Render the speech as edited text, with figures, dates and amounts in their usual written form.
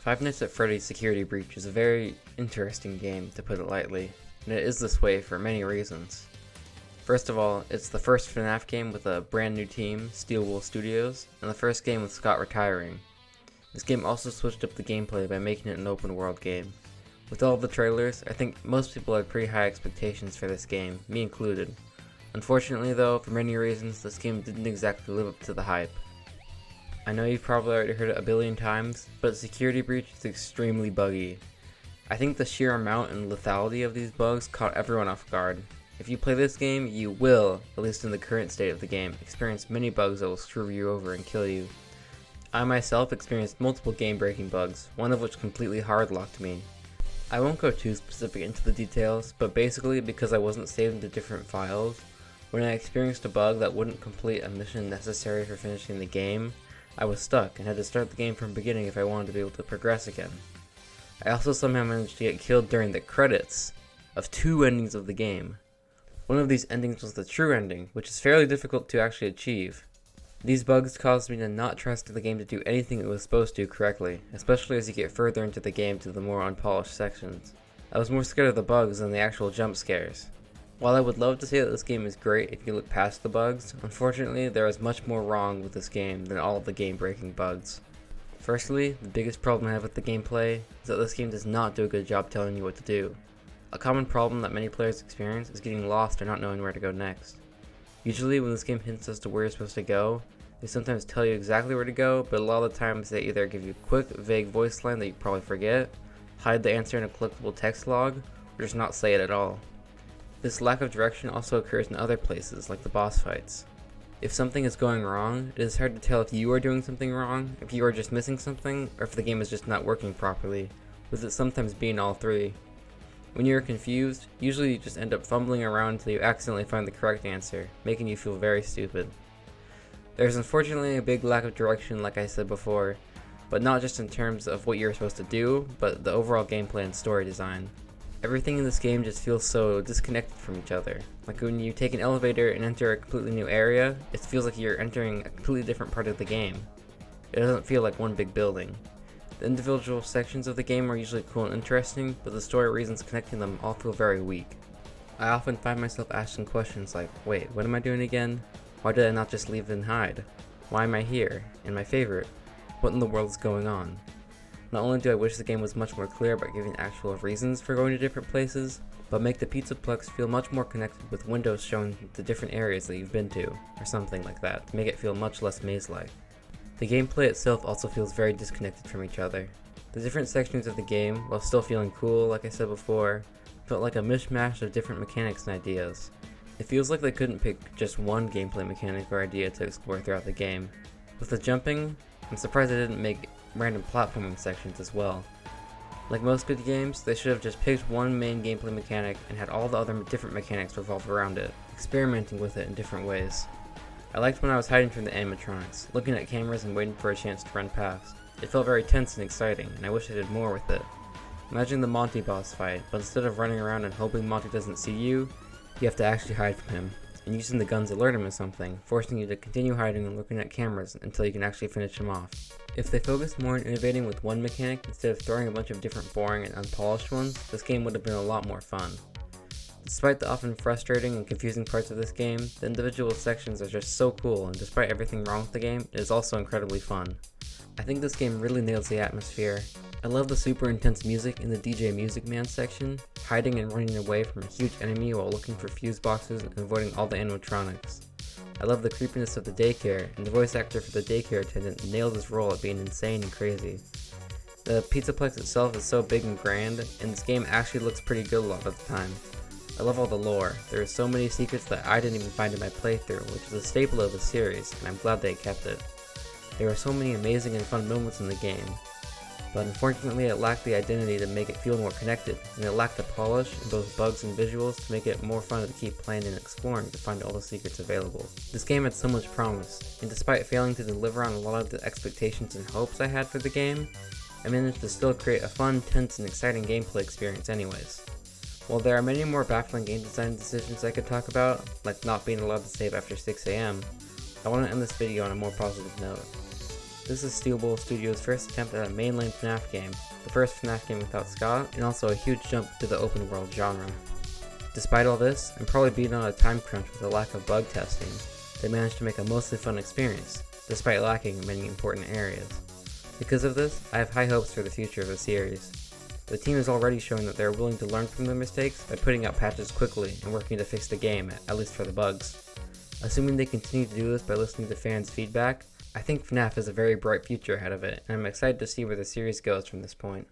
Five Nights at Freddy's Security Breach is a very interesting game, to put it lightly, and it is this way for many reasons. First of all, it's the first FNAF game with a brand new team, Steel Wool Studios, and the first game with Scott retiring. This game also switched up the gameplay by making it an open world game. With all of the trailers, I think most people had pretty high expectations for this game, me included. Unfortunately though, for many reasons, this game didn't exactly live up to the hype. I know you've probably already heard it a billion times, but Security Breach is extremely buggy. I think the sheer amount and lethality of these bugs caught everyone off guard. If you play this game, you will, at least in the current state of the game, experience many bugs that will screw you over and kill you. I myself experienced multiple game-breaking bugs, one of which completely hard-locked me. I won't go too specific into the details, but basically because I wasn't saved into different files, when I experienced a bug that wouldn't complete a mission necessary for finishing the game, I was stuck and had to start the game from the beginning if I wanted to be able to progress again. I also somehow managed to get killed during the credits of 2 endings of the game. One of these endings was the true ending, which is fairly difficult to actually achieve. These bugs caused me to not trust the game to do anything it was supposed to correctly, especially as you get further into the game to the more unpolished sections. I was more scared of the bugs than the actual jump scares. While I would love to say that this game is great if you look past the bugs, unfortunately there is much more wrong with this game than all of the game-breaking bugs. Firstly, the biggest problem I have with the gameplay is that this game does not do a good job telling you what to do. A common problem that many players experience is getting lost or not knowing where to go next. Usually when this game hints as to where you're supposed to go, they sometimes tell you exactly where to go, but a lot of the times they either give you a quick, vague voice line that you probably forget, hide the answer in a clickable text log, or just not say it at all. This lack of direction also occurs in other places, like the boss fights. If something is going wrong, it is hard to tell if you are doing something wrong, if you are just missing something, or if the game is just not working properly, with it sometimes being all three. When you are confused, usually you just end up fumbling around until you accidentally find the correct answer, making you feel very stupid. There is unfortunately a big lack of direction like I said before, but not just in terms of what you're supposed to do, but the overall gameplay and story design. Everything in this game just feels so disconnected from each other. Like when you take an elevator and enter a completely new area, it feels like you're entering a completely different part of the game. It doesn't feel like one big building. The individual sections of the game are usually cool and interesting, but the story reasons connecting them all feel very weak. I often find myself asking questions like, wait, what am I doing again? Why did I not just leave and hide? Why am I here? And my favorite, what in the world is going on? Not only do I wish the game was much more clear about giving actual reasons for going to different places, but make the Pizzaplex feel much more connected with windows showing the different areas that you've been to, or something like that, to make it feel much less maze-like. The gameplay itself also feels very disconnected from each other. The different sections of the game, while still feeling cool like I said before, felt like a mishmash of different mechanics and ideas. It feels like they couldn't pick just one gameplay mechanic or idea to explore throughout the game. With the jumping, I'm surprised they didn't make random platforming sections as well. Like most good games, they should have just picked one main gameplay mechanic and had all the other different mechanics revolve around it, experimenting with it in different ways. I liked when I was hiding from the animatronics, looking at cameras and waiting for a chance to run past. It felt very tense and exciting, and I wish I did more with it. Imagine the Monty boss fight, but instead of running around and hoping Monty doesn't see you, you have to actually hide from him, and using the guns alert him of something, forcing you to continue hiding and looking at cameras until you can actually finish him off. If they focused more on innovating with one mechanic instead of throwing a bunch of different boring and unpolished ones, this game would have been a lot more fun. Despite the often frustrating and confusing parts of this game, the individual sections are just so cool, and despite everything wrong with the game, it is also incredibly fun. I think this game really nails the atmosphere. I love the super intense music in the DJ Music Man section, hiding and running away from a huge enemy while looking for fuse boxes and avoiding all the animatronics. I love the creepiness of the daycare, and the voice actor for the daycare attendant nailed his role at being insane and crazy. The Pizzaplex itself is so big and grand, and this game actually looks pretty good a lot of the time. I love all the lore. There are so many secrets that I didn't even find in my playthrough, which is a staple of the series, and I'm glad they kept it. There are so many amazing and fun moments in the game, but unfortunately it lacked the identity to make it feel more connected, and it lacked the polish in both bugs and visuals to make it more fun to keep playing and exploring to find all the secrets available. This game had so much promise, and despite failing to deliver on a lot of the expectations and hopes I had for the game, I managed to still create a fun, tense, and exciting gameplay experience anyways. While there are many more baffling game design decisions I could talk about, like not being allowed to save after 6 AM, I want to end this video on a more positive note. This is Steel Wool Studios' first attempt at a mainline FNAF game, the first FNAF game without Ska, and also a huge jump to the open world genre. Despite all this, and probably being on a time crunch with a lack of bug testing, they managed to make a mostly fun experience, despite lacking in many important areas. Because of this, I have high hopes for the future of the series. The team is already showing that they are willing to learn from their mistakes by putting out patches quickly and working to fix the game, at least for the bugs. Assuming they continue to do this by listening to fans' feedback, I think FNAF has a very bright future ahead of it, and I'm excited to see where the series goes from this point.